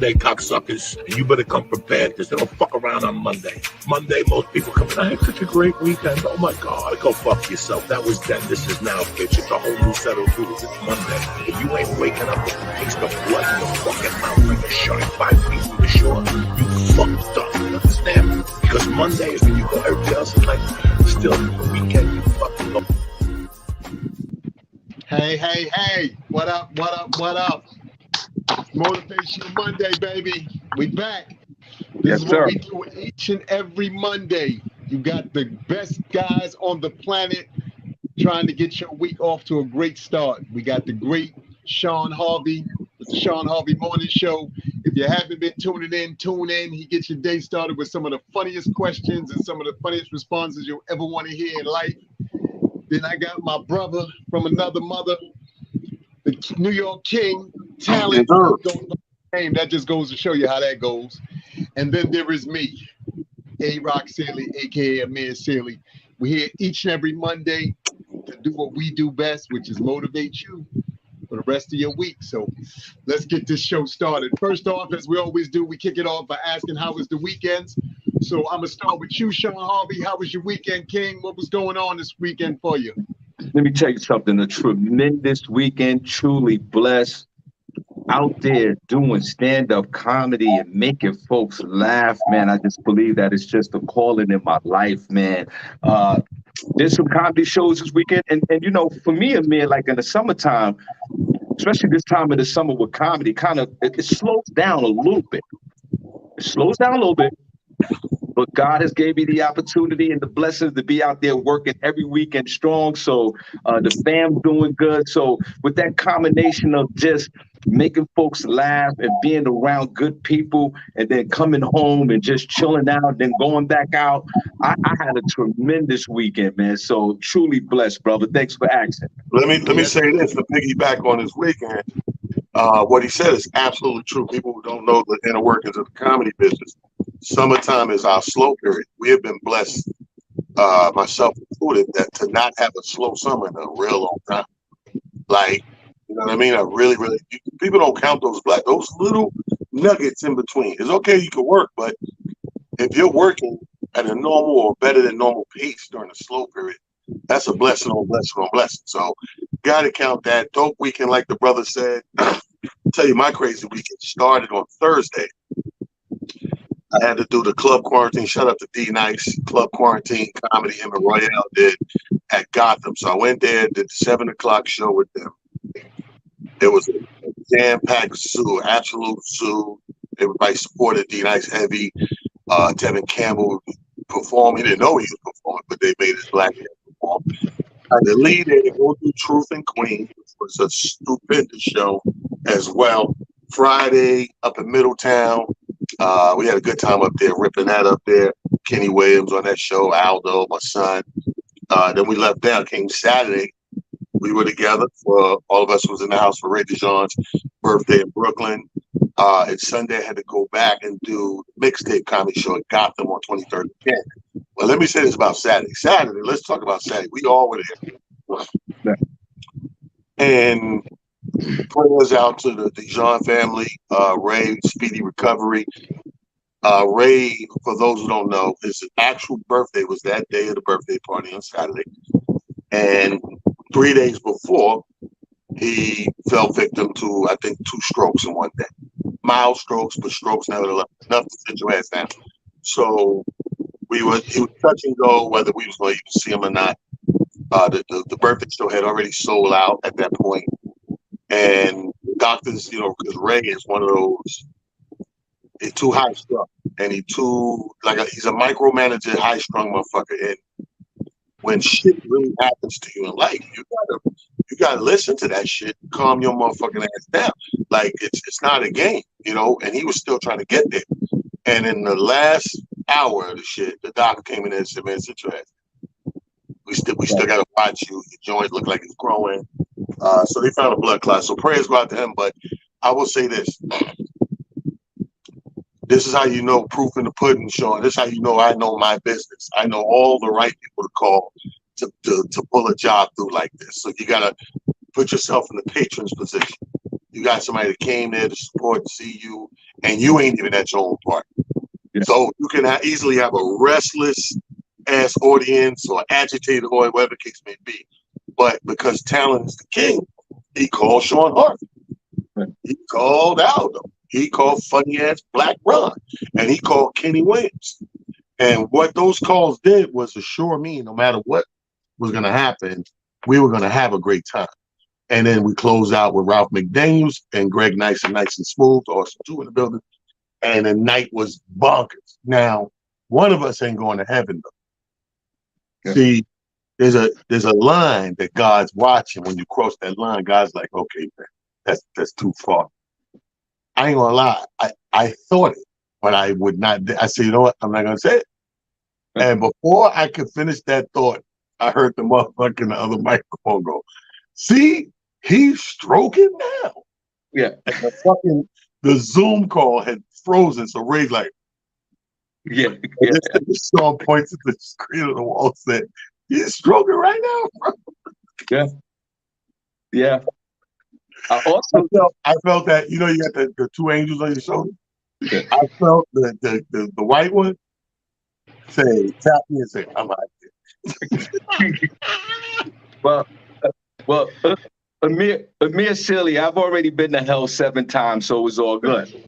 Monday, cocksuckers, and you better come prepared because they don't fuck around on Monday. Monday, most people come in, I had such a great weekend. Oh my God, go fuck yourself. That was then. This is now, bitch. It's a whole new set of rules. It's Monday. If you ain't waking up with a taste of blood in your fucking mouth like a shark 5 feet from the shore, you fucked up. You understand? Because Monday is when you go, everybody else is like, still the weekend, you fucking up. Hey, what up? Motivational Monday, baby. We back. This is what we do each and every Monday. You got the best guys on the planet trying to get your week off to a great start. We got the great Shawn Harvey. It's the Shawn Harvey Morning Show. If you haven't been tuning in, tune in. He gets your day started with some of the funniest questions and some of the funniest responses you'll ever want to hear in life. Then I got my brother from another mother, the New York King, talent. That just goes to show you how that goes. And then there is me, A-Rock Saley, a.k.a. Amir Saley. We're here each and every Monday to do what we do best, which is motivate you for the rest of your week. So let's get this show started. First off, as we always do, we kick it off by asking how was the weekends. So I'm going to start with you, Shawn Harvey. How was your weekend, King? What was going on this weekend for you? Let me tell you something. A tremendous weekend, truly blessed. Out there doing stand-up comedy and making folks laugh, man. I just believe that it's just a calling in my life, man. Did some comedy shows this weekend, and you know, for me, Amir, like in the summertime, especially this time of the summer with comedy, kind of it slows down a little bit. It slows down a little bit. But God has gave me the opportunity and the blessings to be out there working every weekend strong. So the fam's doing good. So with that combination of just making folks laugh and being around good people and then coming home and just chilling out, then going back out, I had a tremendous weekend, man. So truly blessed, brother. Thanks for asking. Let me say this to piggyback on this weekend. What he said is absolutely true. People who don't know the inner workings of the comedy business, summertime is our slow period. We have been blessed, myself included, that to not have a slow summer in a real long time. Like, you know what I mean? People don't count those little nuggets in between. It's okay, you can work, but if you're working at a normal or better than normal pace during the slow period, that's a blessing on blessing on blessing. So, gotta count that. Dope weekend, like the brother said. I'll tell you, my crazy weekend started on Thursday. I had to do the club quarantine. Shout out to D Nice Club Quarantine Comedy him and Royale did at Gotham. So I went there, did the 7 o'clock show with them. It was a jam-packed zoo, absolute zoo. Everybody supported D Nice heavy. Tevin Campbell performed. He didn't know he was performing, but they made his black man perform. The lead there to go through Truth and Queen, which was a stupendous show as well. Friday up in Middletown. We had a good time up there, ripping that up there. Kenny Williams on that show, Aldo, my son. Then we left there, came Saturday. We were together for all of us who was in the house for Ray DeJean's birthday in Brooklyn. And Sunday I had to go back and do mixtape comedy show at Gotham on 23rd again. Well, let me say this about Saturday. Let's talk about Saturday. We all were there. And prayers out to the DeJean family, Ray, speedy recovery. Ray, for those who don't know, his actual birthday was that day of the birthday party on Saturday. And 3 days before, he fell victim to, I think, 2 strokes in one day. Mild strokes, but strokes nevertheless, enough to sit your ass down. So he was touch and go whether we was going to even see him or not. The birthday show had already sold out at that point. And doctors, you know, because Ray is one of those, he's too high strung, and he's a micromanager, high strung motherfucker. And when shit really happens to you in life, you gotta listen to that shit, calm your motherfucking ass down. Like it's not a game, you know. And he was still trying to get there. And in the last hour of the shit, the doctor came in there and said, "Man, sit your ass. We still gotta watch you. Your joint look like it's growing." So they found a blood clot. So prayers go out to him. But I will say this. This is how you know proof in the pudding, Shawn. This is how you know I know my business. I know all the right people to call to pull a job through like this. So you gotta put yourself in the patron's position. You got somebody that came there to support and see you and you ain't even at your own party. Yeah. So you can easily have a restless ass audience or agitated or whatever the case may be. But because talent is the king, he called Shawn Harvey. Right. He called Aldo. He called funny ass Black Ron. And he called Kenny Williams. And what those calls did was assure me no matter what was going to happen, we were going to have a great time. And then we closed out with Ralph McDaniels and Greg Nice and Smooth, Austin 2 in the building. And the night was bonkers. Now, one of us ain't going to heaven, though. Yeah. See, there's a line that God's watching. When you cross that line, God's like, okay, man, that's too far. I ain't gonna lie. I thought it, but I would not. I said, you know what? I'm not gonna say it. And before I could finish that thought, I heard the motherfucker in the other microphone go, see, he's stroking now. Yeah. And the Zoom call had frozen. So Ray's like, yeah. Shawn points at the screen of the wall and said, he's stroking right now, bro. Yeah. Yeah. I felt that, you know, you got the two angels on your shoulder. Yeah. I felt the white one say, tap me and say, I'm out here. Well, Amir Silly, I've already been to hell 7 times, so it was all good.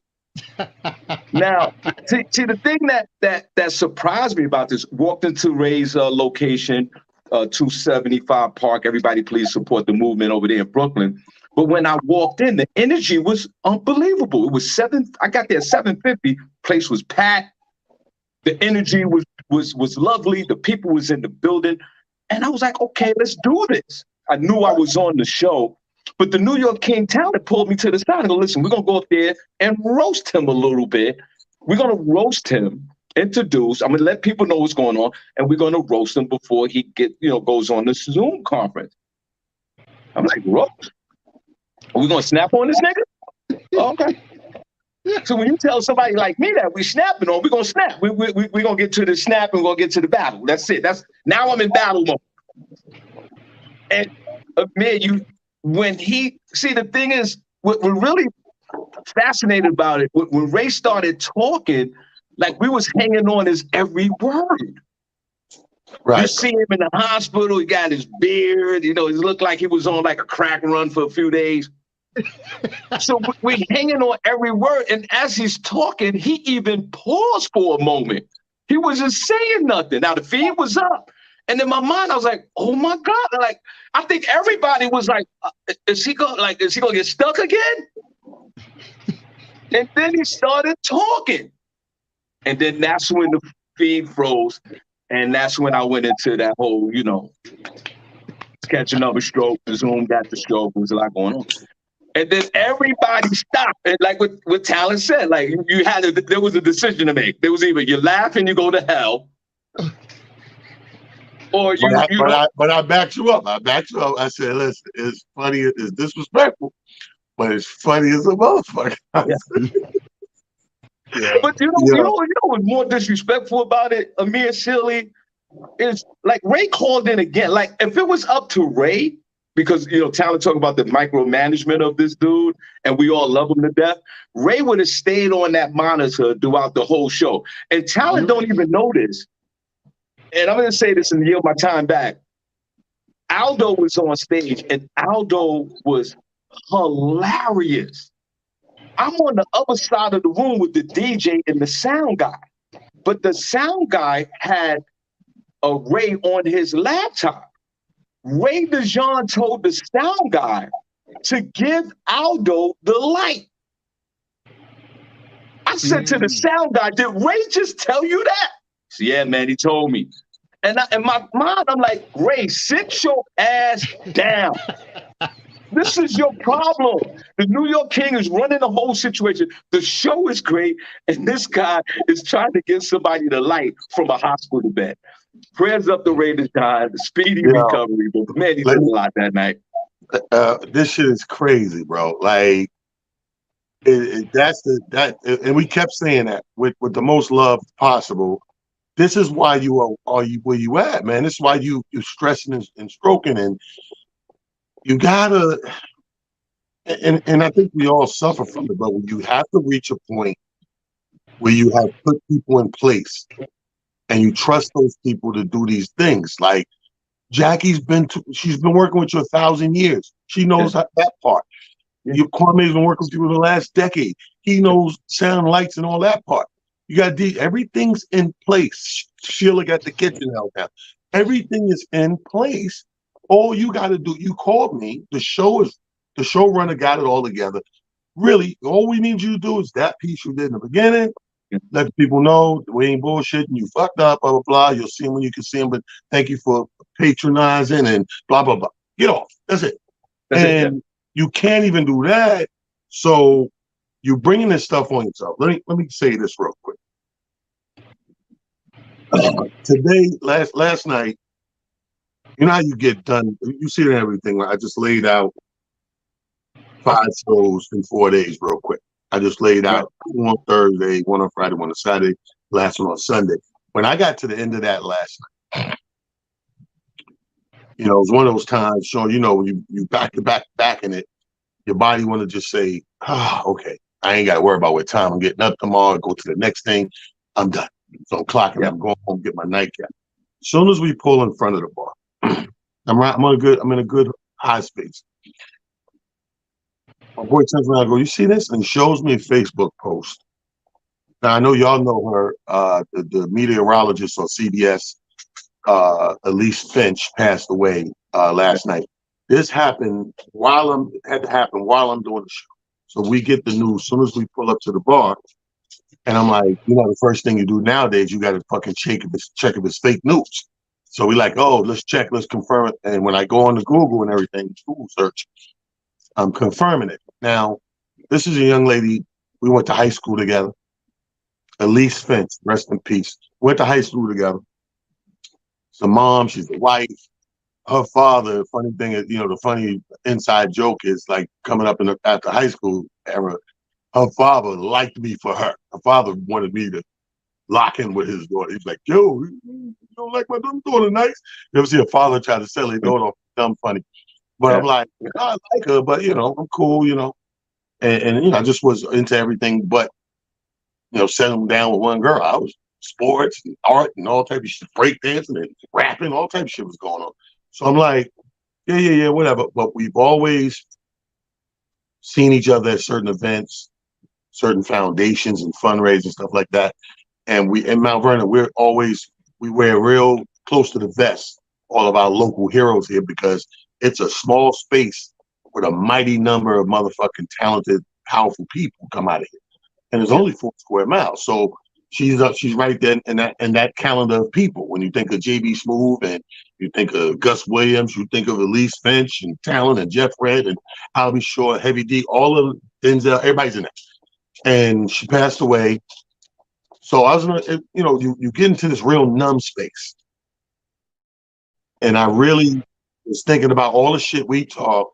Now, see the thing that surprised me about this, walked into Ray's location, 275 Park. Everybody please support the movement over there in Brooklyn. But when I walked in, the energy was unbelievable. It was I got there at 7:50, place was packed. The energy was lovely. The people was in the building. And I was like, okay, let's do this. I knew I was on the show, but the New York King talent pulled me to the side and go, listen, we're going to go up there and roast him a little bit. We're going to roast him, introduce. I'm going to let people know what's going on, and we're going to roast him before he goes on this Zoom conference. I'm like, roast? Are we going to snap on this nigga? Okay. So when you tell somebody like me that we snapping on, we're going to snap. We're going to get to the snap and we're going to get to the battle. That's it. Now I'm in battle mode. And Amir, the thing is, what we're really fascinated about it, when Ray started talking, like we was hanging on his every word. Right. You see him in the hospital, he got his beard, he looked like he was on like a crack run for a few days. So we're hanging on every word. And as he's talking, he even paused for a moment. He wasn't saying nothing. Now the feed was up. And in my mind, I was like, oh my God. Like, I think everybody was like, is he gonna get stuck again? And then he started talking. And then that's when the feed froze. And that's when I went into that whole, catch another stroke. The Zoom got the stroke. There was a lot going on. And then everybody stopped. And like what Talon said, like there was a decision to make. There was either you laugh and you go to hell, or but I backed you up. I said, listen, it's funny, it's disrespectful, but it's funny as a motherfucker. Yeah. Yeah. But you know what's more disrespectful about it, Amir Silly, is like Ray called in again. Like if it was up to Ray, because Talon talking about the micromanagement of this dude, and we all love him to death, Ray would have stayed on that monitor throughout the whole show. And Talon don't even know this. And I'm going to say this and yield my time back. Aldo was on stage, and Aldo was hilarious. I'm on the other side of the room with the DJ and the sound guy. But the sound guy had a Ray on his laptop. Ray DeJean told the sound guy to give Aldo the light. I said to the sound guy, did Ray just tell you that? He said, yeah, man, he told me. And in my mind, I'm like, Ray, sit your ass down. This is your problem. The New York King is running the whole situation. The show is great, and this guy is trying to give somebody the light from a hospital bed. Prayers up the Ray DeJean, speedy recovery. But man, he did a lot that night. This shit is crazy, bro. Like, and we kept saying that with the most love possible. This is why you are where you at, man. This is why you're stressing and stroking, and you gotta. And I think we all suffer from it, but you have to reach a point where you have put people in place and you trust those people to do these things. Like she's been working with you 1,000 years. She knows that part. Your Kwame's been working with you for the last decade. He knows sound, lights, and all that part. You got everything's in place. Sheila got the kitchen held down. Everything is in place. All you got to do, you called me. The showrunner got it all together. Really, all we need you to do is that piece you did in the beginning. Let people know we ain't bullshitting. You fucked up, blah, blah, blah. You'll see him when you can see him, but thank you for patronizing and blah, blah, blah. Get off. That's it. You can't even do that. So you're bringing this stuff on yourself. Let me say this real quick. Today, last night, you know how you get done. You see everything. I just laid out 5 shows in 4 days real quick. I just laid out 2 on Thursday, 1 on Friday, 1 on Saturday, last one on Sunday. When I got to the end of that last night, it was one of those times, Shawn, when you back to back in it, your body want to just say, okay, I ain't got to worry about what time I'm getting up tomorrow, go to the next thing. I'm done. So I'm clocking, I'm going home, get my nightcap. As soon as we pull in front of the bar, I'm in a good high space. My boy turns around and goes, you see this? And shows me a Facebook post. Now, I know y'all know her, the meteorologist on CBS, Elise Finch, passed away last night. This happened had to happen while I'm doing the show. So we get the news as soon as we pull up to the bar. And I'm like, the first thing you do nowadays, you got to fucking check if it's fake news. So we like, oh, let's check, let's confirm it. And when I go on to Google and everything, Google search, I'm confirming it. Now, this is a young lady. We went to high school together. Elise Finch, rest in peace. Went to high school together. She's a mom. She's a wife. Her father, funny thing is, the funny inside joke is like coming up at the high school era, her father liked me for her. Her father wanted me to lock in with his daughter. He's like, yo, you don't like my daughter nice? You ever see a father try to sell his daughter dumb funny? But I'm like, I like her, but I'm cool, and I just was into everything but settling down with one girl. I was sports and art and all type of shit, breakdancing and rapping, all type of shit was going on. So I'm like, yeah, whatever. But we've always seen each other at certain events, certain foundations and fundraising, stuff like that. And we in Mount Vernon, we wear real close to the vest, all of our local heroes here, because it's a small space with a mighty number of motherfucking talented, powerful people come out of here. And there's only 4 square miles. So she's right there in that calendar of people. When you think of JB Smoove and you think of Gus Williams, you think of Elise Finch and Talon and Jeff Red and Albie Shore, Heavy D, all of Denzel, everybody's in it. And she passed away. So I was you get into this real numb space. And I really was thinking about all the shit we talk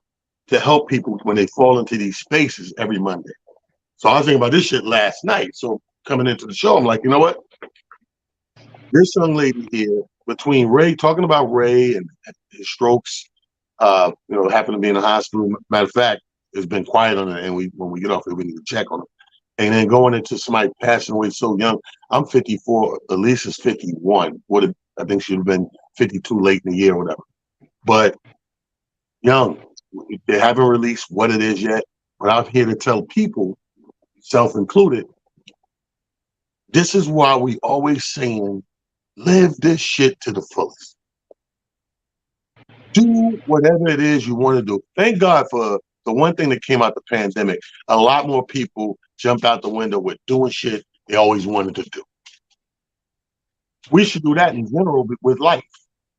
to help people when they fall into these spaces every Monday. So I was thinking about this shit last night. So coming into the show, I'm like, you know what? This young lady here, between Ray, talking about Ray and his strokes, happened to be in the hospital. Matter of fact, it's been quiet on it, and when we get off it, we need to check on him. And then going into somebody passing away so young. I'm 54. Elise is 51. I think she'd have been 52 late in the year or whatever. But young, they haven't released what it is yet. But I'm here to tell people, self-included, this is why we always saying, live this shit to the fullest. Do whatever it is you want to do. Thank God for the one thing that came out the pandemic. A lot more people jumped out the window with doing shit they always wanted to do. We should do that in general with life.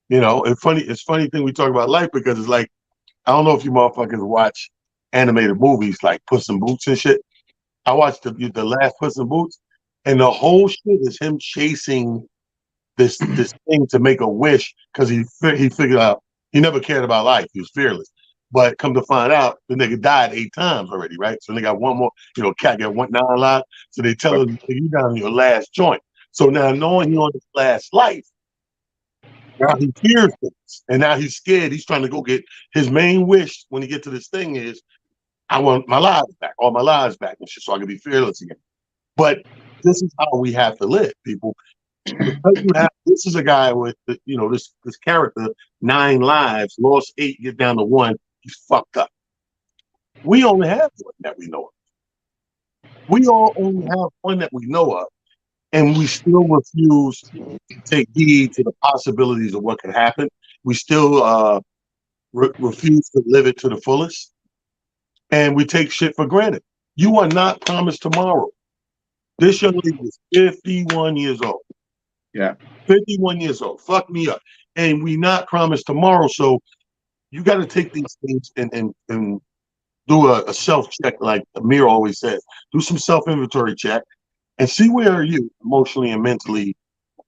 It's funny thing we talk about life because it's like, I don't know if you motherfuckers watch animated movies like Puss in Boots and shit. I watched the last Puss in Boots, and the whole shit is him chasing this thing to make a wish because he figured out he never cared about life. He was fearless. But come to find out, the nigga died 8 times already, right? So they got one more, cat got 9 lives. So they tell him, you down your last joint. So now knowing he on his last life, now he fears things. And now he's scared. He's trying to go get his main wish when he get to this thing is, I want my lives back, all my lives back and shit, so I can be fearless again. But this is how we have to live, people. Because you have, this is a guy with, this character, 9 lives, lost 8, get down to 1. He's fucked up. We only have one that we know of. We all only have one that we know of. And we still refuse to take heed to the possibilities of what could happen. We still refuse to live it to the fullest. And we take shit for granted. You are not promised tomorrow. This young lady is 51 years old. Yeah. 51 years old. Fuck me up. And we not promised tomorrow. So you got to take these things and do a self-check, like Amir always says. Do some self-inventory check and see where are you emotionally and mentally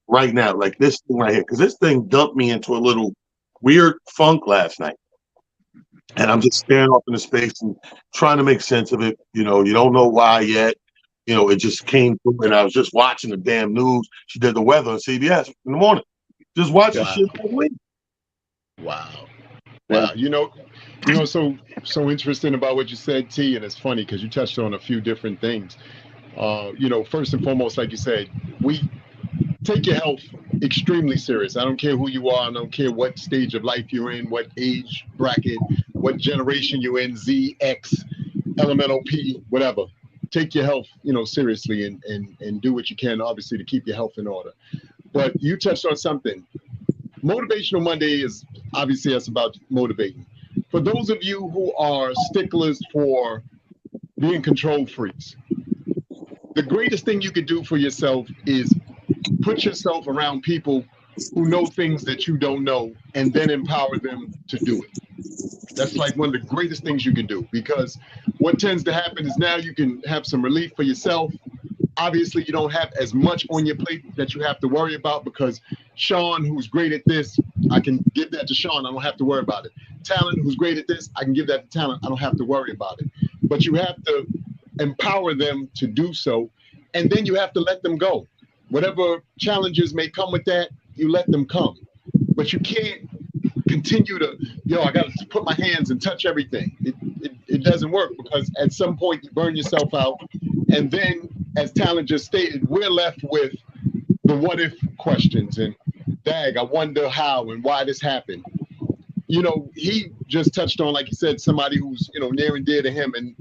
right now, like this thing right here. Because this thing dumped me into a little weird funk last night. And I'm just staring off into space and trying to make sense of it. You don't know why yet. It just came through, and I was just watching the damn news. She did the weather on CBS in the morning. Just watching shit all week. Wow. So interesting about what you said, T, and it's funny because you touched on a few different things. First and foremost, like you said, we take your health extremely serious. I don't care who you are. I don't care what stage of life you're in, what age bracket, what generation you're in, Z, X, elemental P, whatever. Take your health, seriously and do what you can, obviously, to keep your health in order. But you touched on something. Motivational Monday is obviously that's about motivating. For those of you who are sticklers for being control freaks, the greatest thing you could do for yourself is put yourself around people who know things that you don't know and then empower them to do it. That's like one of the greatest things you can do, because what tends to happen is now you can have some relief for yourself. Obviously, you don't have as much on your plate that you have to worry about, because Shawn, who's great at this, I can give that to Shawn. I don't have to worry about it. Talent, who's great at this, I can give that to Talent. I don't have to worry about it. But you have to empower them to do so, and then you have to let them go. Whatever challenges may come with that, you let them come. But you can't continue to, I got to put my hands and touch everything. It doesn't work, because at some point you burn yourself out. And then, as Talent just stated, we're left with the what if questions and, dag, I wonder how and why this happened. He just touched on, like you said, somebody who's, near and dear to him. And,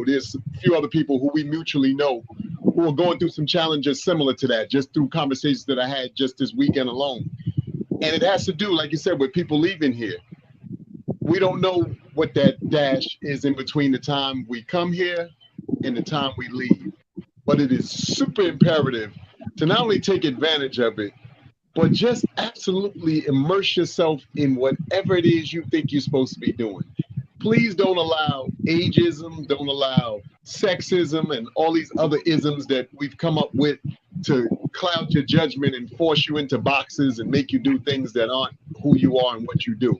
there's a few other people who we mutually know who are going through some challenges similar to that, just through conversations that I had just this weekend alone. And it has to do, like you said, with people leaving here. We don't know what that dash is in between the time we come here and the time we leave. But it is super imperative to not only take advantage of it, but just absolutely immerse yourself in whatever it is you think you're supposed to be doing. Please don't allow ageism, don't allow sexism and all these other isms that we've come up with to cloud your judgment and force you into boxes and make you do things that aren't who you are and what you do.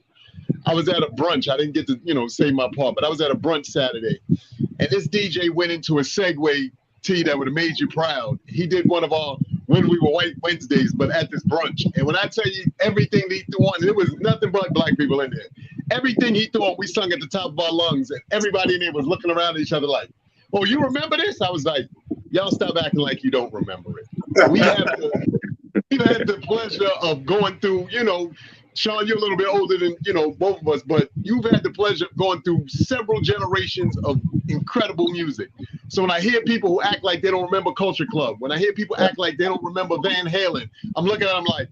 I was at a brunch. I didn't get to, say my part, but I was at a brunch Saturday, and this DJ went into a segue, T, that would have made you proud. He did one of our When We Were White Wednesdays, but at this brunch. And when I tell you everything he threw on, there was nothing but black people in there. Everything he threw on, we sung at the top of our lungs, and everybody in there was looking around at each other like, oh, you remember this? I was like, y'all stop acting like you don't remember it. We've had the pleasure of going through, Shawn, you're a little bit older than, both of us, but you've had the pleasure of going through several generations of incredible music. So when I hear people who act like they don't remember Culture Club, when I hear people act like they don't remember Van Halen, I'm looking at them like,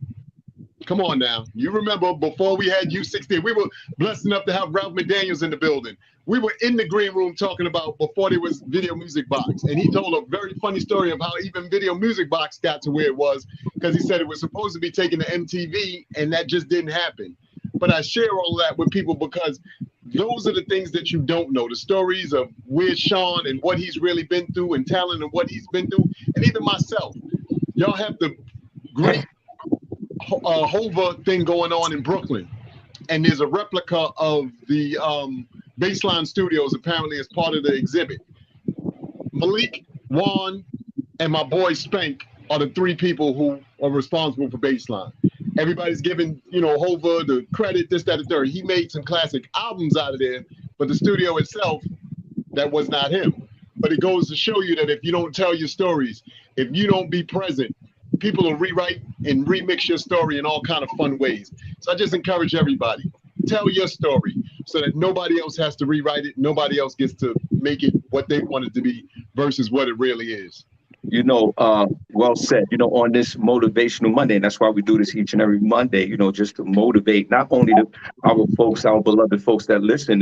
come on now. You remember before we had U16, we were blessed enough to have Ralph McDaniels in the building. We were in the green room talking about before there was Video Music Box. And he told a very funny story of how even Video Music Box got to where it was, because he said it was supposed to be taken to MTV and that just didn't happen. But I share all of that with people because those are the things that you don't know. The stories of where Shawn and what he's really been through, and Talent and what he's been through, and even myself. Y'all have the great Hova thing going on in Brooklyn, and there's a replica of the Baseline Studios apparently as part of the exhibit. Malik, Juan, and my boy Spank are the 3 people who are responsible for Baseline. Everybody's giving, Hova the credit, this, that, and third. He made some classic albums out of there, but the studio itself, that was not him. But it goes to show you that if you don't tell your stories, if you don't be present, people will rewrite and remix your story in all kind of fun ways. So I just encourage everybody, tell your story so that nobody else has to rewrite it. Nobody else gets to make it what they want it to be versus what it really is. You know, well said, you know, on this motivational Monday, and that's why we do this each and every Monday, you know, just to motivate not only our folks, our beloved folks that listen,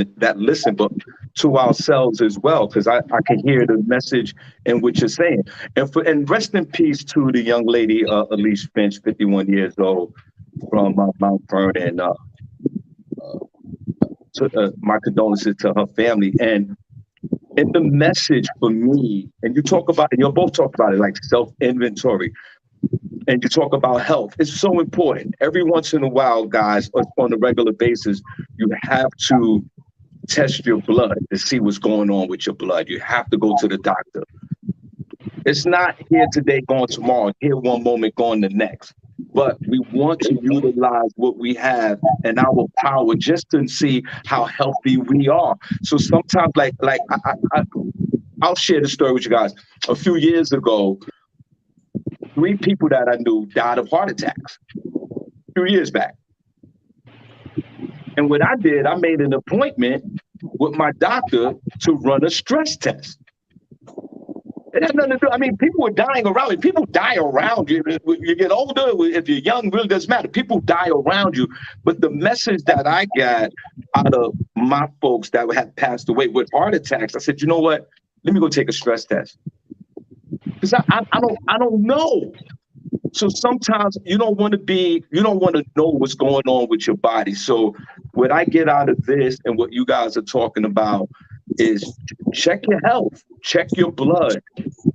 but to ourselves as well, because I can hear the message in what you're saying. And rest in peace to the young lady, Elise Finch, 51 years old, from Mount Vernon. My condolences to her family. And the message for me, and you talk about it, you both talk about it, like self-inventory, and you talk about health. It's so important. Every once in a while, guys, on a regular basis, you have to test your blood to see what's going on with your blood. You have to go to the doctor. It's not here today, gone tomorrow, here one moment, gone the next. But we want to utilize what we have and our power just to see how healthy we are. So sometimes, I'll share the story with you guys. A few years ago, 3 people that I knew died of heart attacks a few years back. And what I did, I made an appointment with my doctor to run a stress test. It had nothing to do. I mean, people were dying around you. People die around you. You get older, if you're young, really doesn't matter. People die around you. But the message that I got out of my folks that had passed away with heart attacks, I said, you know what? Let me go take a stress test. Because I don't know. So sometimes you don't want to know what's going on with your body. So what I get out of this and what you guys are talking about is check your health, check your blood,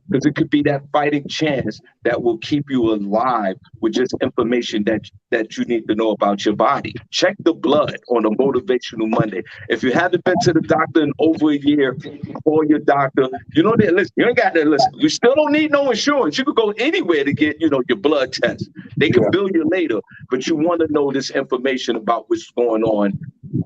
because it could be that fighting chance that will keep you alive with just information that you need to know about your body. Check the blood on a motivational Monday. If you haven't been to the doctor in over a year, call your doctor. You know that, listen, you ain't got to listen. You still don't need no insurance. You could go anywhere to get, your blood test. They can bill you later, but you want to know this information about what's going on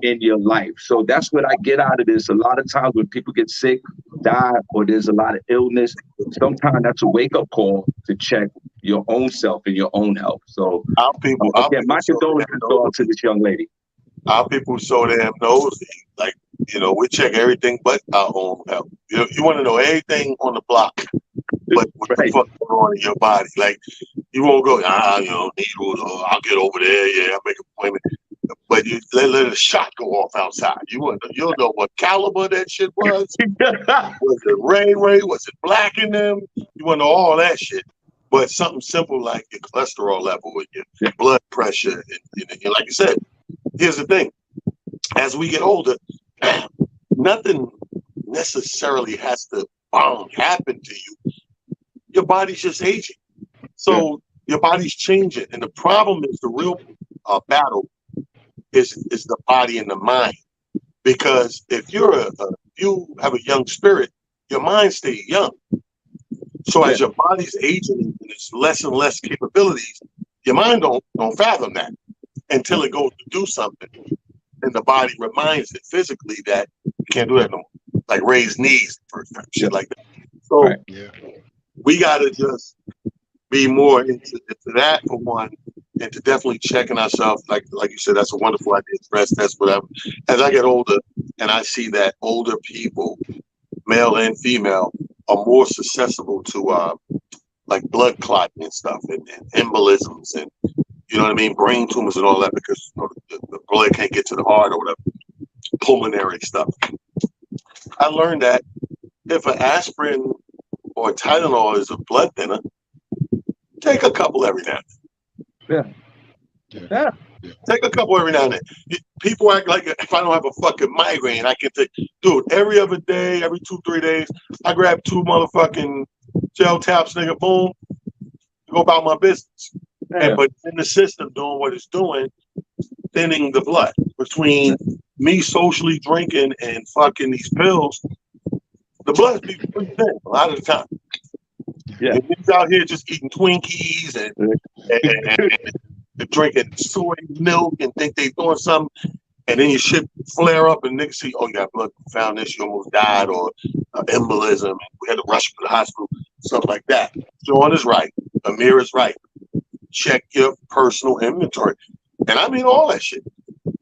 in your life. So that's what I get out of this. A lot of times when people get sick, die, or there's a lot of illness, sometimes that's a wake-up call to check your own self and your own health. So my condolences go out to this young lady. Our people so damn nosy. Like, we check everything but our own health. You want to know everything on the block, but what the fuck going on in your body? Like, you won't go, needles, or I'll get over there. Yeah, I'll make an appointment. But you let a shot go off outside. You'll know what caliber that shit was. Was it Ray? Was it black in them? You want to know all that shit. But something simple like your cholesterol level and your blood pressure. And like you said, here's the thing. As we get older, nothing necessarily has to happen to you. Your body's just aging. So your body's changing. And the problem is the real battle is the body and the mind. Because if you have a young spirit, your mind stays young. So as your body's aging and it's less and less capabilities, your mind don't fathom that until it goes to do something. And the body reminds it physically that you can't do that no more. Like raise knees, shit like that. So we gotta just be more into that for one, and to definitely checking ourselves. Like you said, that's a wonderful idea. Stress test, whatever. As I get older and I see that older people, male and female, are more susceptible to like blood clotting and stuff, and embolisms, and you know what I mean, brain tumors and all that, because the blood can't get to the heart or whatever, pulmonary stuff. I learned that if an aspirin or a Tylenol is a blood thinner, take a couple every now and then. Yeah. Take a couple every now and then. People act like if I don't have a fucking migraine, I can take, dude, every other day, every 2-3 days, I grab 2 motherfucking gel taps, nigga, boom, go about my business. But it's in the system doing what it's doing, thinning the blood. Between me socially drinking and fucking these pills, the blood be pretty thin a lot of the time. Yeah. And niggas out here just eating Twinkies and drinking soy milk and think they doing something, and then your shit flare up and niggas see, oh, you got blood, found this, you almost died, or embolism, and we had to rush you to the hospital. stuff like that. Shawn is right. Amir is right. Check your personal inventory. And I mean all that shit.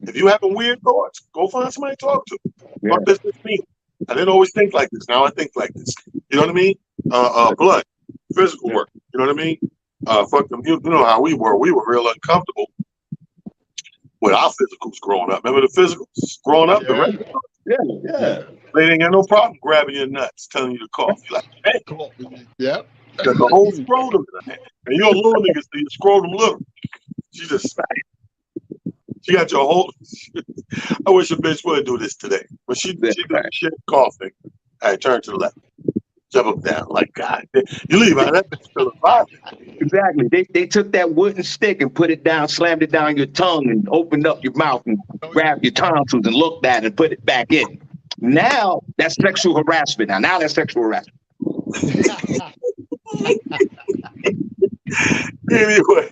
If you having weird thoughts, go find somebody to talk to. Yeah. What business me? I didn't always think like this. Now I think like this. You know what I mean? Blood, physical work. You know what I mean? Fuck them. You know how we were. We were real uncomfortable with our physicals growing up. Remember the physicals growing up? The regular. Yeah. They didn't got no problem grabbing your nuts, telling you to cough. You're like, hey, Yeah. got the whole scrotum in her hand. And you're a little nigga, so your scrotum little. She just she got your whole. I wish a bitch would do this today, but she did the shit coughing. All right, turn to the left, jump up down. Like God, you leave out that bitch still alive. Exactly. They took that wooden stick and put it down, slammed it down your tongue, and opened up your mouth and grabbed your tonsils and looked at it and put it back in. Now that's sexual harassment. Now that's sexual harassment. Anyway,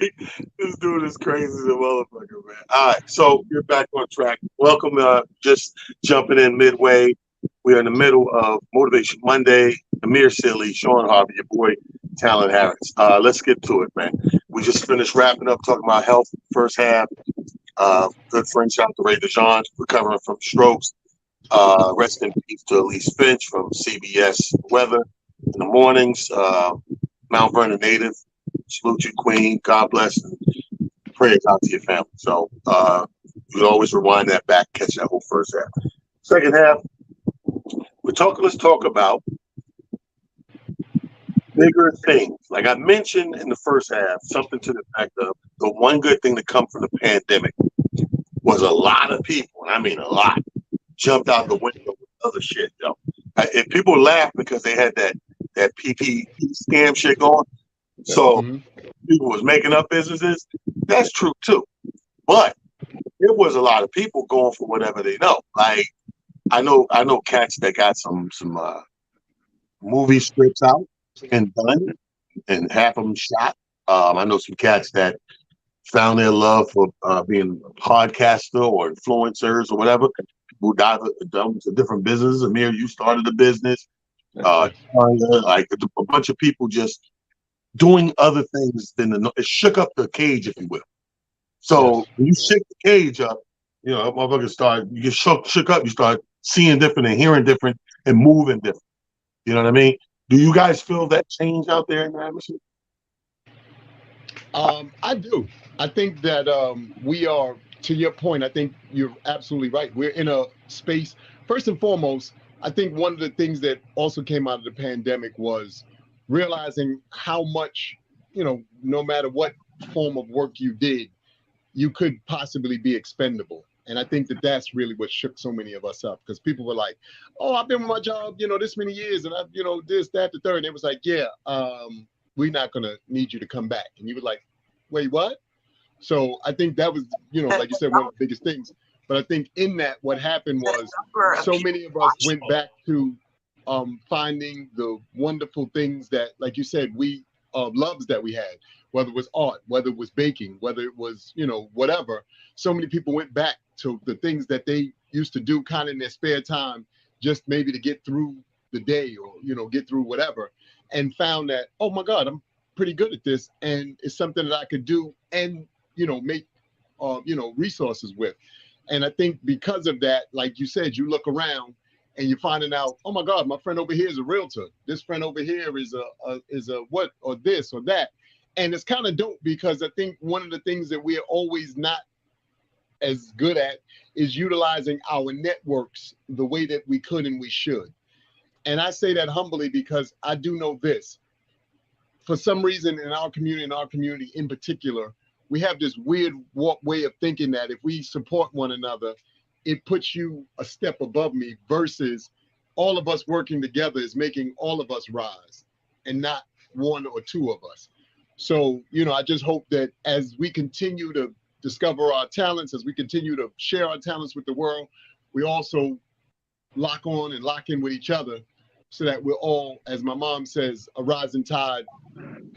this dude is crazy as a motherfucker, man. All right, so we're back on track. Welcome, just jumping in midway. We are in the middle of Motivation Monday. Amir Silly, Shawn Harvey, your boy, Talon Harris. Let's get to it, man. We just finished wrapping up talking about health first half. Good friend, shout out to Ray DeJean, recovering from strokes. Rest in peace to Elise Finch from CBS Weather in the mornings. Mount Vernon native. Salute you, Queen. God bless. And prayers out to your family. So you can always rewind that back, catch that whole first half. Second half, let's talk about bigger things. Like I mentioned in the first half, something to the fact of the one good thing to come from the pandemic was a lot of people, and I mean a lot, jumped out the window with other shit, though. If people laugh because they had that PPP scam shit going, so people was making up businesses, that's true too. But there was a lot of people going for whatever they know. Like I know cats that got some movie scripts out and done, and half of them shot. I know some cats that found their love for being a podcaster or influencers or whatever. Who dive into different businesses. Amir, you started a business. Like a bunch of people just doing other things than it shook up the cage, if you will. So when you shake the cage up, you know, motherfuckers you get shook up, you start seeing different and hearing different and moving different. You know what I mean? Do you guys feel that change out there in the atmosphere? I do. I think that we are, to your point, I think you're absolutely right. We're in a space, first and foremost, I think one of the things that also came out of the pandemic was realizing how much, you know, no matter what form of work you did, you could possibly be expendable. And I think that that's really what shook so many of us up, because people were like, oh, I've been with my job, you know, this many years, and I've, you know, this, that, the third. And it was like, yeah, we're not going to need you to come back. And you were like, wait, what? So I think that was, you know, like you said, one of the biggest things. But I think in that, what happened was so many of us went back to finding the wonderful things that, like you said, we loves that we had, whether it was art, whether it was baking, whether it was, you know, whatever. So many people went back to the things that they used to do kind of in their spare time, just maybe to get through the day or, you know, get through whatever, and found that, oh my God, I'm pretty good at this. And it's something that I could do and, you know, make, you know, resources with. And I think because of that, like you said, you look around and you're finding out, oh my God, my friend over here is a realtor. This friend over here is a what, or this or that. And it's kind of dope, because I think one of the things that we're always not as good at is utilizing our networks the way that we could and we should. And I say that humbly because I do know this. For some reason in our community in particular, we have this weird way of thinking that if we support one another, it puts you a step above me, versus all of us working together is making all of us rise and not one or two of us. So, you know, I just hope that as we continue to discover our talents, as we continue to share our talents with the world, we also lock on and lock in with each other, so that we're all, as my mom says, a rising tide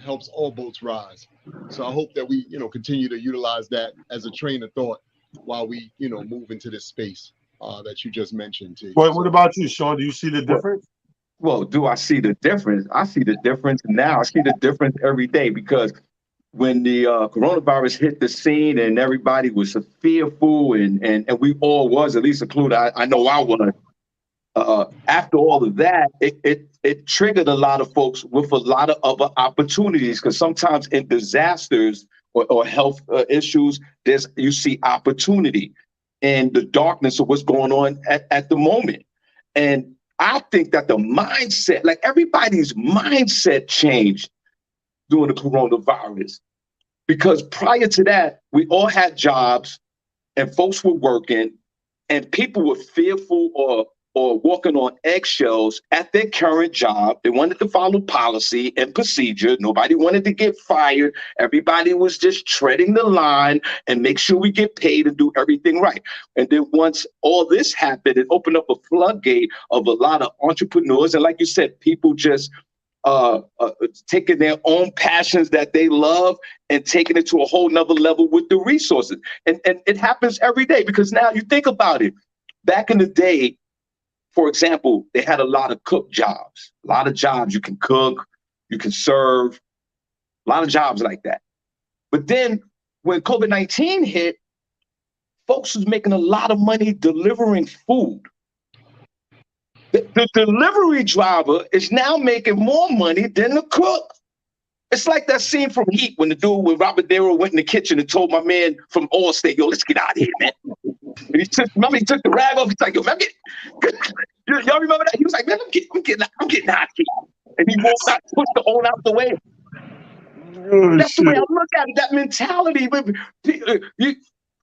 helps all boats rise. So I hope that we, you know, continue to utilize that as a train of thought while we, you know, move into this space that you just mentioned. Well, what about you, Shawn? Do you see the difference? Well, do I see the difference? I see the difference now. I see the difference every day because when the coronavirus hit the scene and everybody was fearful and we all was, at least included, I know I was. After all of that, it triggered a lot of folks with a lot of other opportunities because sometimes in disasters or health issues, you see opportunity in the darkness of what's going on at the moment. And I think that the mindset, like everybody's mindset changed during the coronavirus. Because prior to that, we all had jobs and folks were working and people were fearful or walking on eggshells at their current job. They wanted to follow policy and procedure. Nobody wanted to get fired. Everybody was just treading the line and make sure we get paid and do everything right. And then once all this happened, it opened up a floodgate of a lot of entrepreneurs. And like you said, people just taking their own passions that they love and taking it to a whole nother level with the resources. And it happens every day because now you think about it. Back in the day, for example, they had a lot of cook jobs, a lot of jobs you can cook, you can serve, a lot of jobs like that. But then when COVID-19 hit, folks was making a lot of money delivering food. The delivery driver is now making more money than the cook. It's like that scene from Heat when the dude with Robert De Niro went in the kitchen and told my man from Allstate, "Yo, let's get out of here, man." And he took the rag off. He's like, "Yo, man, y'all remember that?" He was like, "Man, I'm getting out of here." And he walked out, pushed the own out the way. Oh, That's shit. the way I look at it. That mentality.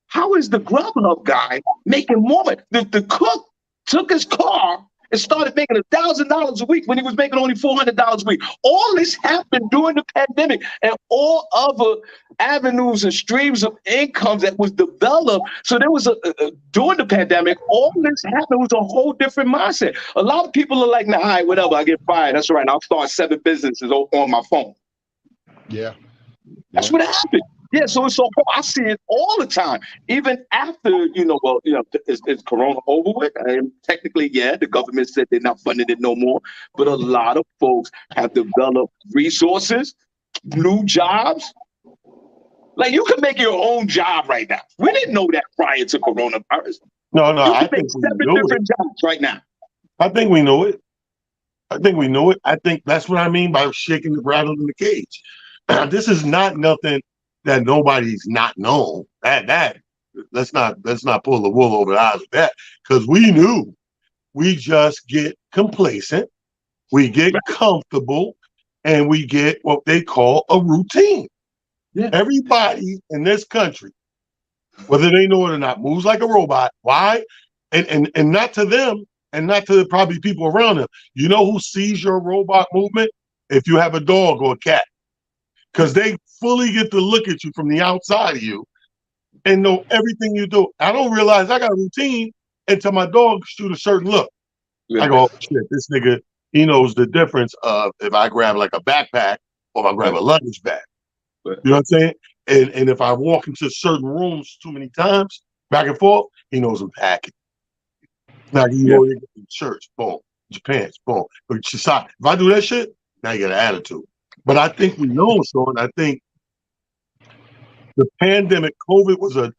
How is the Grubhub guy making more money? The cook took his car and started making $1,000 a week when he was making only $400 a week. All this happened during the pandemic and all other avenues and streams of incomes that was developed. So there was during the pandemic, all this happened was a whole different mindset. A lot of people are like, "Nah, all right, whatever, I get fired. That's all right. I'll start 7 businesses on my phone." Yeah. That's what happened. Yeah, so I see it all the time, even after is Corona over with? And technically, yeah, the government said they're not funding it no more, but a lot of folks have developed resources, new jobs. Like you can make your own job right now. We didn't know that prior to coronavirus. No, You I can make think we 7 knew it. different jobs right now. I think we know it. I think that's what I mean by shaking the rattle in the cage. This is not nothing that nobody's not known. That let's not pull the wool over the eyes of that because we knew. We just get complacent, we get comfortable, and we get what they call a routine. Yeah. Everybody in this country, whether they know it or not, moves like a robot. Why? And not to them, and not to probably people around them. You know who sees your robot movement? If you have a dog or a cat. Because they fully get to look at you from the outside of you and know everything you do. I don't realize I got a routine until my dog shoot a certain look. Yeah. I go, "Oh, shit, this nigga, he knows the difference of if I grab like a backpack or if I grab a luggage bag." You know what I'm saying? And if I walk into certain rooms too many times, back and forth, he knows I'm packing. Now you go to church, boom, your pants, boom. But your sock. If I do that shit, now you got an attitude. But I think we know, Sean. I think the pandemic, COVID was a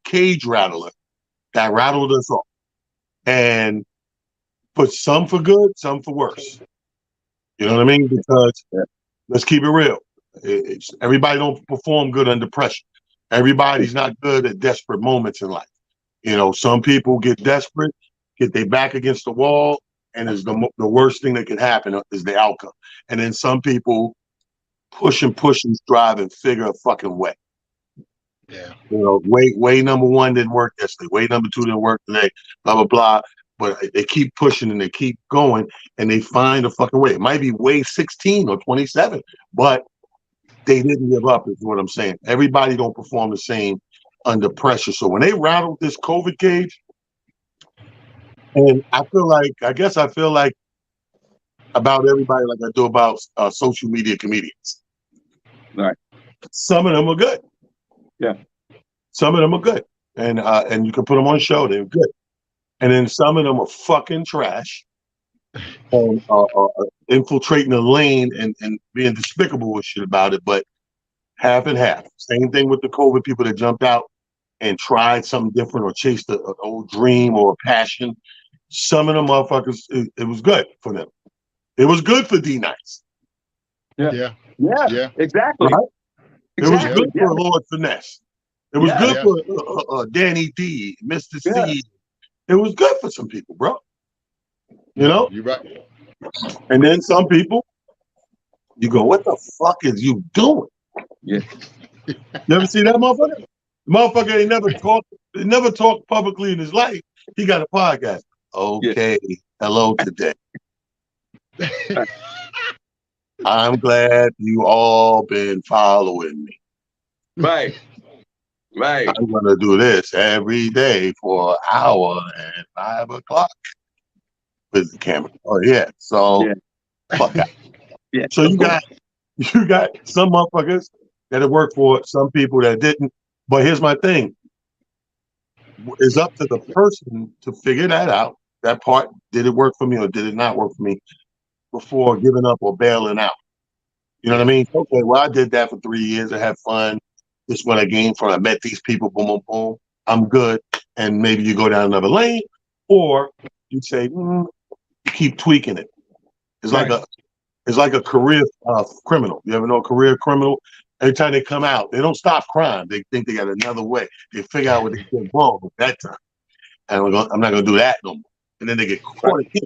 cage rattler that rattled us all. And but some for good, some for worse. You know what I mean? Because let's keep it real. Everybody don't perform good under pressure. Everybody's not good at desperate moments in life. You know, some people get desperate, get their back against the wall, and is the worst thing that can happen is the outcome. And then some people push and strive and figure a fucking way. Yeah. You know, way number 1 didn't work yesterday. Way number 2 didn't work today. Blah blah blah. But they keep pushing and they keep going and they find a fucking way. It might be way 16 or 27, but they didn't give up. Is what I'm saying. Everybody don't perform the same under pressure. So when they rattled this COVID cage, and I feel like about everybody like I do about social media comedians. Right. Some of them are good. Yeah. Some of them are good. And you can put them on a show, they're good. And then some of them are fucking trash. infiltrating the lane and being despicable with shit about it, but half and half. Same thing with the COVID people that jumped out and tried something different or chased an old dream or a passion. Some of them motherfuckers, it was good for them. It was good for D-Nice. Yeah. Exactly. Right? It was Exactly. good for Lord Finesse. It was good for Danny D, Mr. C. It was good for some people, bro. You know? You're right. And then some people, you go, what the fuck is you doing? Yeah. You ever see that motherfucker? The motherfucker ain't never talked publicly in his life. He got a podcast. Okay, hello today. I'm glad you all been following me. Right. I'm gonna do this every day for an hour at 5 o'clock with the camera. Oh yeah. So fuck that. Yeah. So you got some motherfuckers that have worked for some people that didn't. But here's my thing. It's up to the person to figure that out. That part, did it work for me or did it not work for me before giving up or bailing out? You know what I mean? Okay, well, I did that for 3 years. I had fun. This is what I gained from it. I met these people, boom, boom, boom. I'm good. And maybe you go down another lane, or you say, you keep tweaking it. It's like a career criminal. You ever know a career criminal? Every time they come out, they don't stop crime. They think they got another way. They figure out what they did wrong at that time. And I'm not going to do that no more. And then they get caught again.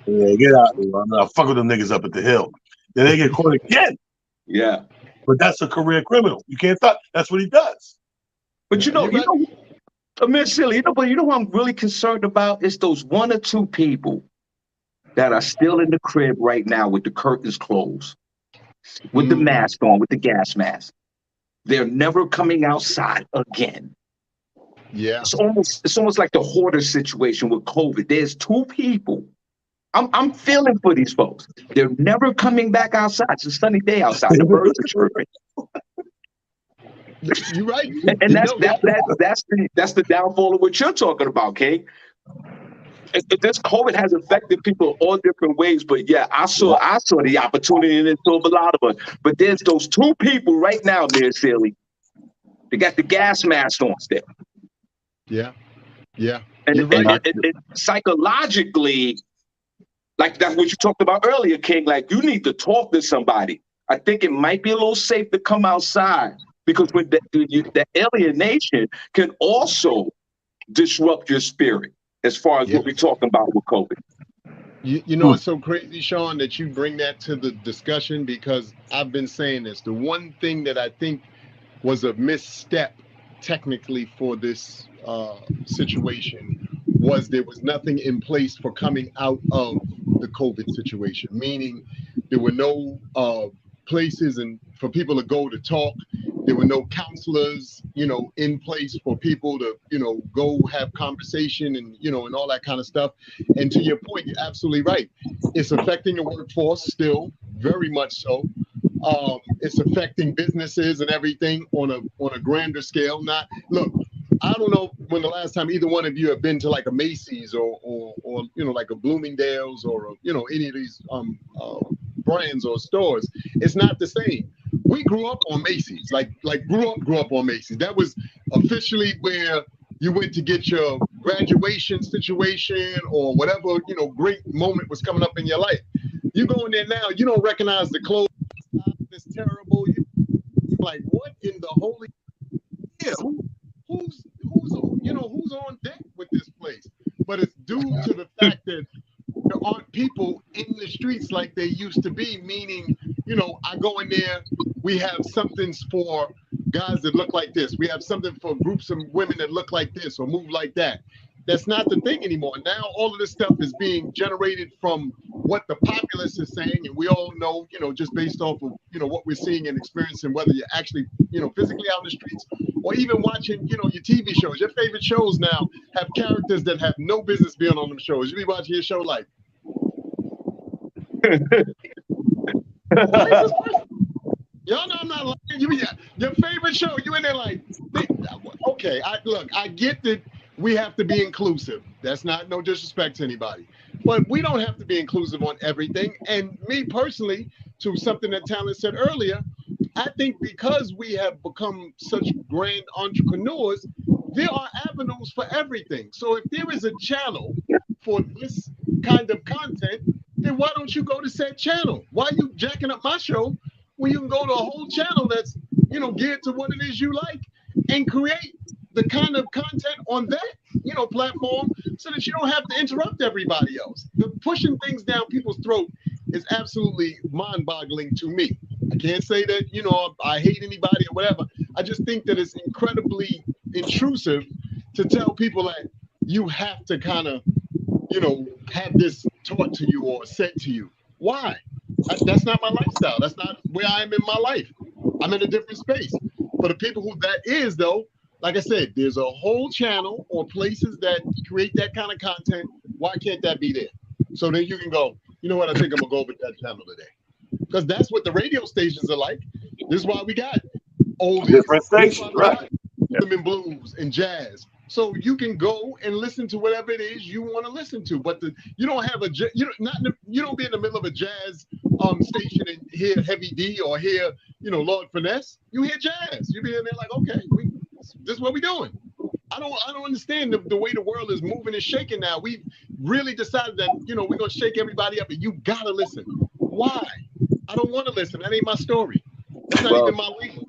And they get out. I'm not fuck with them niggas up at the hill. Then they get caught again. Yeah. But that's a career criminal. You can't stop. That's what he does. But you know, Amir Silly, but you know what I'm really concerned about? It's those one or two people that are still in the crib right now with the curtains closed, with the mask on, with the gas mask. They're never coming outside again. Yeah. It's almost like the hoarder situation with COVID. There's two people. I'm feeling for these folks. They're never coming back outside. It's a sunny day outside. The birds are chirping. You're right. And that's the downfall of what you're talking about, King. This COVID has affected people all different ways, but yeah, I saw the opportunity in it for a lot of us. But there's those two people right now, Mayor Silly. They got the gas mask on still. Yeah. And, right. and psychologically, like that's what you talked about earlier, King. Like you need to talk to somebody. I think it might be a little safe to come outside because with the alienation can also disrupt your spirit. As far as what we're talking about with COVID. You know, it's so crazy, Shawn, that you bring that to the discussion because I've been saying this. The one thing that I think was a misstep technically for this situation was there was nothing in place for coming out of the COVID situation, meaning there were no places and for people to go to talk. There were no counselors, in place for people to, go have conversation and, and all that kind of stuff. And to your point, you're absolutely right. It's affecting the workforce still, very much so. It's affecting businesses and everything on a grander scale. Look, I don't know when the last time either one of you have been to like a Macy's or like a Bloomingdale's or any of these brands or stores. It's not the same. We grew up on Macy's, like grew up on Macy's. That was officially where you went to get your graduation situation or whatever, great moment was coming up in your life. You go in there now, you don't recognize the clothes. It's terrible. You're like, what in the holy hell? Who's on deck with this place? But it's due to the fact that there aren't people in the streets like they used to be, meaning, I go in there, we have something for guys that look like this. We have something for groups of women that look like this or move like that. That's not the thing anymore. Now all of this stuff is being generated from what the populace is saying, and we all know, just based off of, what we're seeing and experiencing, whether you're actually, physically out in the streets or even watching, your TV shows. Your favorite shows now have characters that have no business being on them shows. You be watching your show like, y'all know I'm not lying. Your favorite show, you in there like, okay, I get that we have to be inclusive. That's not no disrespect to anybody. But we don't have to be inclusive on everything. And me personally, to something that Talent said earlier, I think because we have become such grand entrepreneurs, there are avenues for everything. So if there is a channel for this kind of content, then why don't you go to said channel? Why are you jacking up my show when you can go to a whole channel that's, geared to what it is you like and create the kind of content on that, platform so that you don't have to interrupt everybody else. The pushing things down people's throat is absolutely mind-boggling to me. I can't say that, I hate anybody or whatever. I just think that it's incredibly intrusive to tell people that you have to kind of, have this taught to you or said to you. Why? That's not my lifestyle. That's not where I am in my life. I'm in a different space. For the people who that is, though, like I said, there's a whole channel or places that create that kind of content. Why can't that be there? So then you can go, you know what, I think I'm going to go over that channel today. Because that's what the radio stations are like. This is why we got oldies. Different stations, right? Rhythm and blues and jazz. So you can go and listen to whatever it is you want to listen to, but you don't have you don't be in the middle of a jazz station and hear Heavy D or hear Lord Finesse. You hear jazz. You be in there like, okay, this is what we doing. I don't understand the way the world is moving and shaking now. We really decided that we're gonna shake everybody up and you gotta listen. Why? I don't want to listen. That ain't my story. That's not even my legal.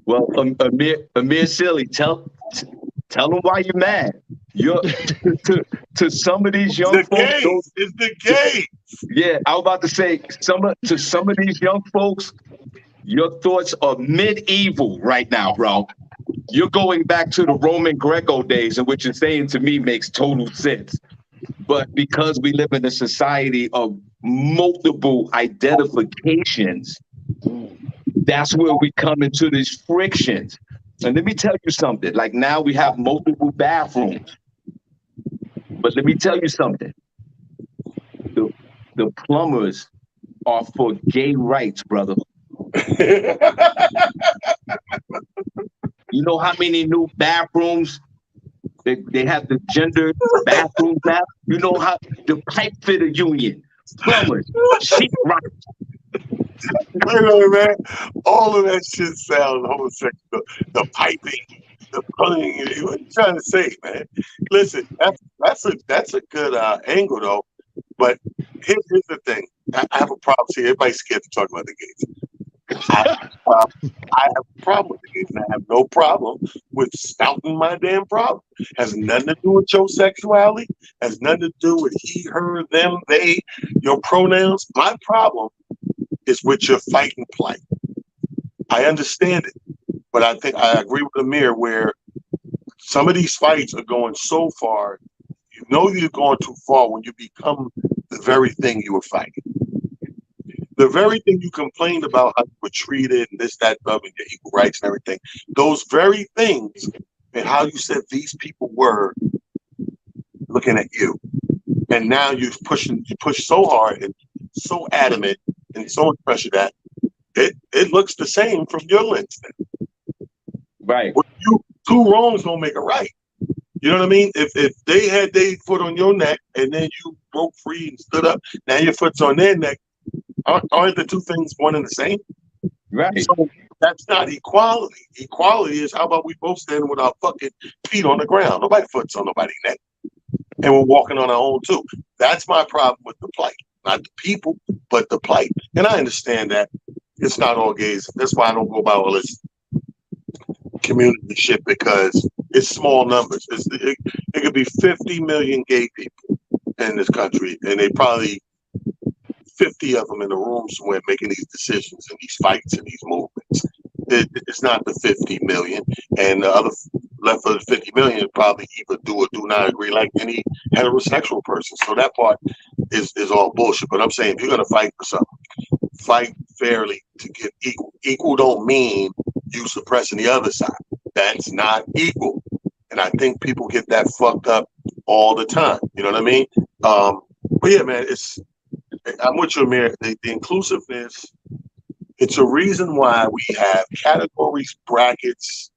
Well, Amir Silly, tell them why you're mad. You're to some of these young folks. It's the game. Yeah, I was about to say to some of these young folks, your thoughts are medieval right now, bro. You're going back to the Roman Greco days, and what you're saying to me makes total sense. But because we live in a society of multiple identifications, that's where we come into these frictions. And let me tell you something, like now we have multiple bathrooms. But let me tell you something. The plumbers are for gay rights, brother. You know how many new bathrooms they have the gender bathrooms now? You know how the pipe fitter union, plumbers, sheet rock. Wait a minute, man. All of that shit sounds homosexual. The piping, the plumbing. What you trying to say, man? Listen, that's a good angle though. But here's the thing. I have a problem. See, everybody's scared to talk about the gays. I have a problem with the gays, and I have no problem with spouting my damn problem. Has nothing to do with your sexuality. Has nothing to do with he, her, them, they, your pronouns. My problem is with your fight and plight. I understand it, but I think I agree with Amir where some of these fights are going so far. You know you're going too far when you become the very thing you were fighting. The very thing you complained about how you were treated and this, that, and your equal rights and everything. Those very things and how you said these people were looking at you. And now you push so hard and so adamant and so much pressure that it looks the same from your lens. Right. Well, two wrongs don't make a right. You know what I mean? If they had their foot on your neck and then you broke free and stood up, now your foot's on their neck. Aren't the two things one and the same? Right. So that's not equality. Equality is how about we both standing with our fucking feet on the ground. Nobody's foot's on nobody's neck. And we're walking on our own too. That's my problem with the plight. Not the people, but the plight. And I understand that it's not all gays. That's why I don't go about all this community shit because it's small numbers. It could be 50 million gay people in this country, and they probably 50 of them in the room somewhere making these decisions and these fights and these movements. It's not the 50 million, and the other left of the 50 million probably either do or do not agree like any heterosexual person. So that part is all bullshit. But I'm saying if you're gonna fight for something, fight fairly to get equal. Equal don't mean you suppressing the other side. That's not equal. And I think people get that fucked up all the time. You know what I mean? But yeah, man, I'm with you, Amir. The inclusiveness, it's a reason why we have categories, brackets,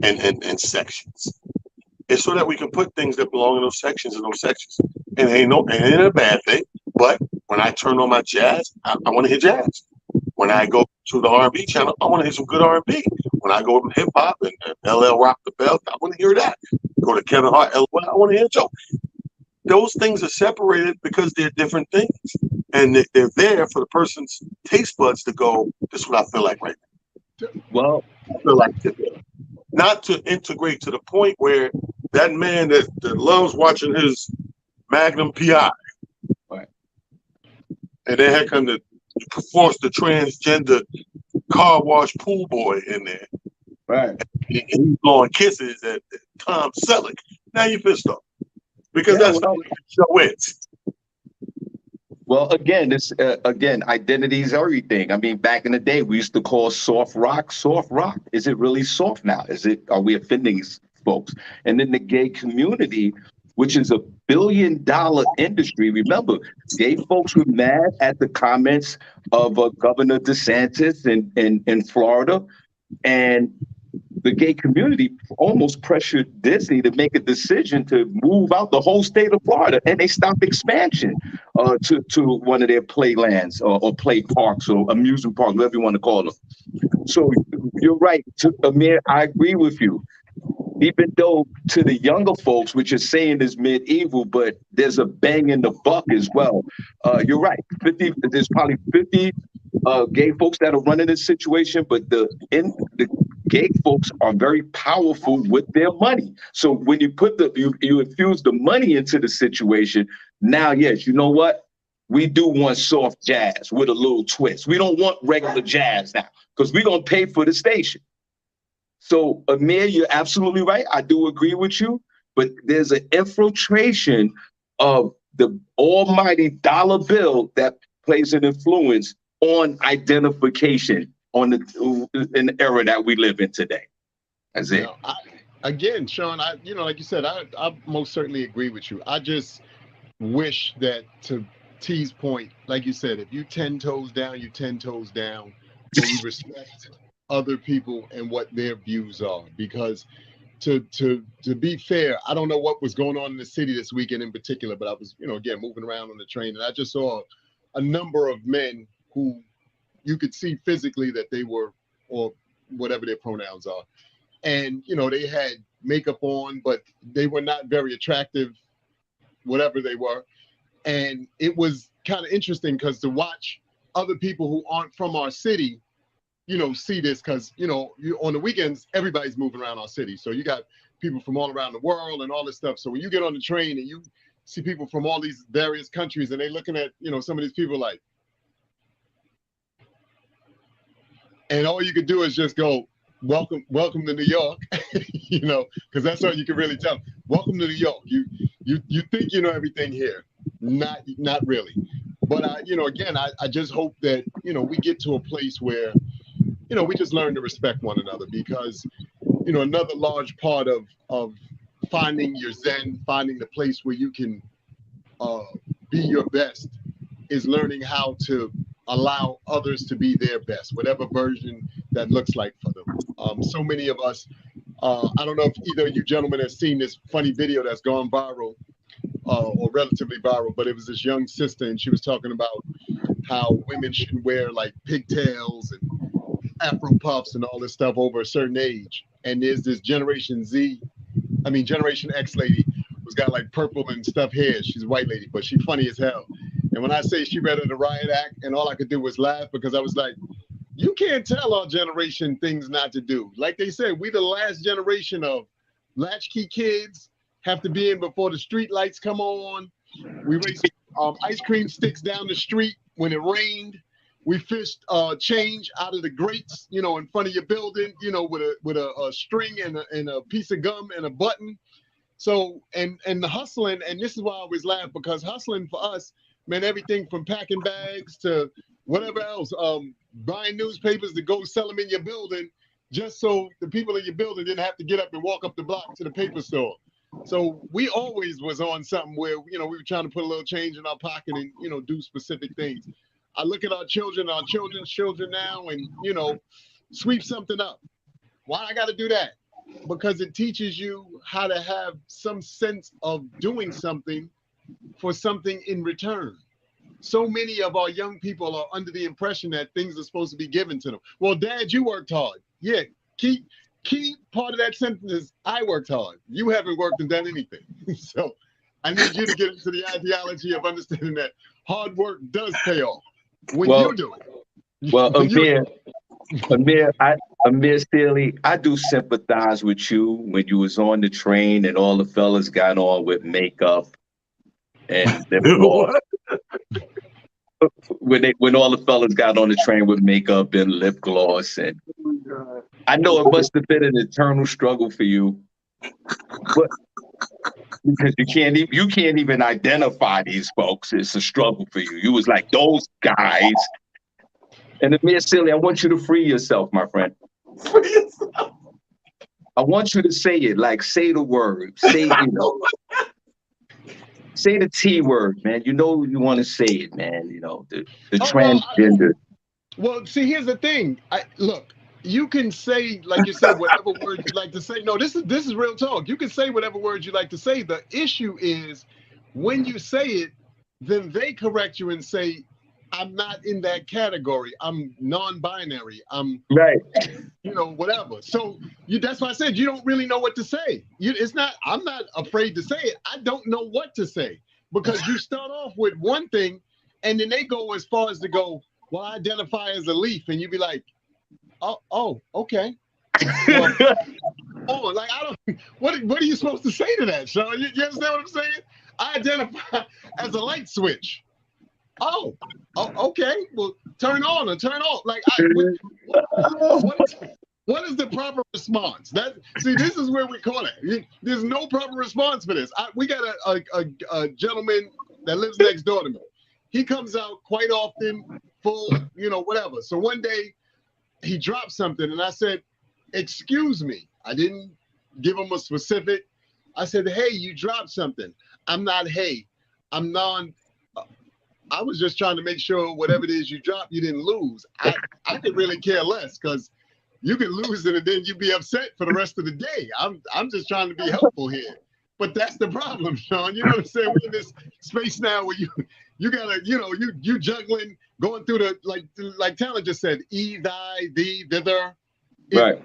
and sections. It's so that we can put things that belong in those sections. And it ain't a bad thing. But when I turn on my jazz, I want to hear jazz. When I go to the R&B channel, I want to hear some good R&B. When I go to hip hop and LL Rock the Belt, I want to hear that. Go to Kevin Hart, I want to hear Joe. Those things are separated because they're different things, and they're there for the person's taste buds to go, this is what I feel like right now. Well, I feel like today. Not to integrate to the point where that man that loves watching his Magnum PI, right, and then here come force the transgender car wash pool boy in there. right. He's blowing kisses at Tom Selleck. Now you pissed off because Yeah, that's the way the show is. Well, again, this identity is everything. I mean, back in the day, we used to call soft rock. Is it really soft now? Are we offending folks? And then the gay community, which is a $1 billion industry. Remember, gay folks were mad at the comments of Governor DeSantis in Florida, and the gay community almost pressured Disney to make a decision to move out the whole state of Florida, and they stopped expansion to one of their playlands or play parks or amusement parks, whatever you want to call them. So you're right, Amir, I agree with you. Even though to the younger folks, which you're saying is medieval, but there's a bang in the buck as well. You're right. There's probably 50 gay folks that are running this situation, but the gay folks are very powerful with their money. So when you put you infuse the money into the situation, now, yes, you know what? We do want soft jazz with a little twist. We don't want regular jazz now because we're going to pay for the station. So, Amir, you're absolutely right. I do agree with you, but there's an infiltration of the almighty dollar bill that plays an influence on identification in the era that we live in today. That's it. Again, Shawn, like you said, I most certainly agree with you. I just wish that, to T's point, like you said, if you 10 toes down, you 10 toes down, but we respect other people and what their views are. Because to be fair, I don't know what was going on in the city this weekend in particular, but I was, again, moving around on the train, and I just saw a number of men who you could see physically that they were, or whatever their pronouns are, and they had makeup on, but they were not very attractive, whatever they were. And it was kind of interesting because to watch other people who aren't from our city, see this, because on the weekends everybody's moving around our city, so you got people from all around the world and all this stuff. So when you get on the train and you see people from all these various countries, and they looking at some of these people like, and all you could do is just go, welcome to New York, because that's all you can really tell. Welcome to New York. You think you know everything here, not really. But again, I just hope that we get to a place where we just learn to respect one another, because another large part of finding your zen, finding the place where you can be your best, is learning how to allow others to be their best, whatever version that looks like for them. So many of us, I don't know if either of you gentlemen have seen this funny video that's gone viral, or relatively viral, but it was this young sister, and she was talking about how women shouldn't wear like pigtails and Afro puffs and all this stuff over a certain age. And there's this Generation X lady who's got like purple and stuff hair. She's a white lady, but she's funny as hell. And when I say she read her the riot act, and all I could do was laugh, because I was like, you can't tell our generation things not to do. Like they said, we the last generation of latchkey kids, have to be in before the street lights come on. We raced ice cream sticks down the street when it rained. We fished change out of the grates, in front of your building, with a string and a piece of gum and a button. So, and the hustling, and this is why I always laugh, because hustling for us meant everything from packing bags to whatever else, buying newspapers to go sell them in your building, just so the people in your building didn't have to get up and walk up the block to the paper store. So we always was on something where, we were trying to put a little change in our pocket and, do specific things. I look at our children's children now, and, sweep something up. Why I got to do that? Because it teaches you how to have some sense of doing something for something in return. So many of our young people are under the impression that things are supposed to be given to them. Well, Dad, you worked hard. Yeah, key part of that sentence is I worked hard. You haven't worked and done anything. So I need you to get into the ideology of understanding that hard work does pay off when you do it. Well, Amir Steely, I do sympathize with you when you was on the train and all the fellas got on with makeup and lip gloss. When all the fellas got on the train with makeup and lip gloss, and I know it must have been an eternal struggle for you, but because you can't even identify these folks. It's a struggle for you. You was like those guys. And Amir Silly, I want you to free yourself, my friend. Free yourself. I want you to say it, like say the word. Say say the T word, man. You know you want to say it, man. You know, the transgender. Well, see, here's the thing. Look, you can say, like you said, whatever word you like to say. No, this is real talk. You can say whatever words you like to say. The issue is when you say it, then they correct you and say, I'm not in that category. I'm non-binary. I'm right. Whatever. So that's why I said you don't really know what to say. I'm not afraid to say it. I don't know what to say because you start off with one thing and then they go as far as to go, well, I identify as a leaf. And you be like, oh, okay. Well, like, what are you supposed to say to that, Shawn? You understand what I'm saying? I identify as a light switch. Oh, okay. Well, turn on or turn off. Like, what is the proper response? This is where we call it. There's no proper response for this. We got a gentleman that lives next door to me. He comes out quite often, full, whatever. So one day he dropped something, and I said, "Excuse me." I didn't give him a specific. I said, "Hey, you dropped something." I'm not. Hey, I'm non. I was just trying to make sure whatever it is you dropped, you didn't lose. I could really care less because you could lose it and then you'd be upset for the rest of the day. I'm just trying to be helpful here. But that's the problem, Shawn. You know what I'm saying? We're in this space now where you gotta, you juggling, going through the like Talent just said, thy, thee, thither. Right.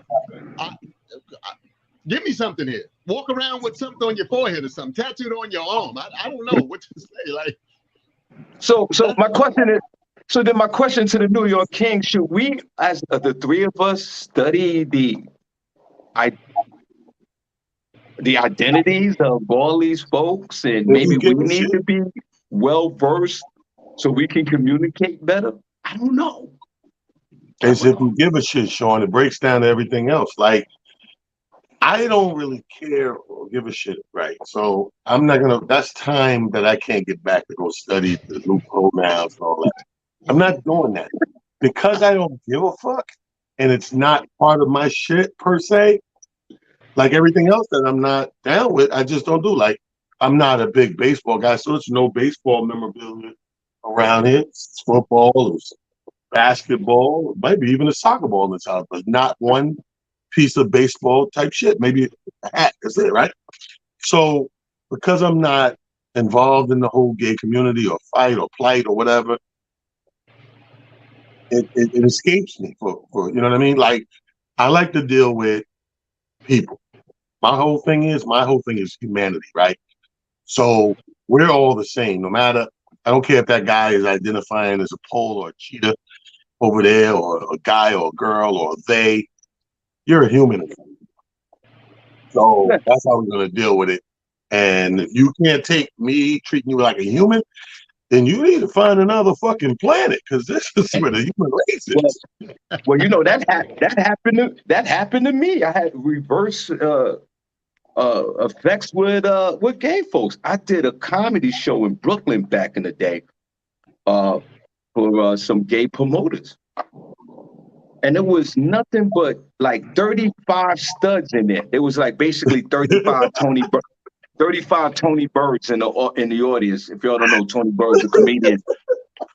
Give me something here. Walk around with something on your forehead or something, tattooed on your arm. I don't know what to say. Like. So my question is, then my question to the New York King, should we, as the three of us, study the identities of all these folks, and maybe we need to be well versed so we can communicate better? I don't know. As if we give a shit, Shawn, it breaks down to everything else. Like, I don't really care or give a shit, right? So I'm not that's time that I can't get back to go study the new pronouns and all that. I'm not doing that because I don't give a fuck and it's not part of my shit per se. Like everything else that I'm not down with, I just don't do. Like, I'm not a big baseball guy, so there's no baseball memorabilia around here. It's football, it's basketball, maybe even a soccer ball in this house, but not one piece of baseball type shit. Maybe a hat, that's it, right? So because I'm not involved in the whole gay community or fight or plight or whatever, it escapes me for you know what I mean? Like, I like to deal with people. My whole thing is humanity, right? So we're all the same, no matter, I don't care if that guy is identifying as a pole or a cheetah over there, or a guy or a girl or they. You're a human. So that's how we're going to deal with it. And if you can't take me treating you like a human, then you need to find another fucking planet, because this is where the human race is. Well, that happened to me. I had reverse effects with gay folks. I did a comedy show in Brooklyn back in the day for some gay promoters. And it was nothing but like 35 studs in there. It was like basically 35 Tony Birds in the audience. If y'all don't know, Tony Bird's a comedian.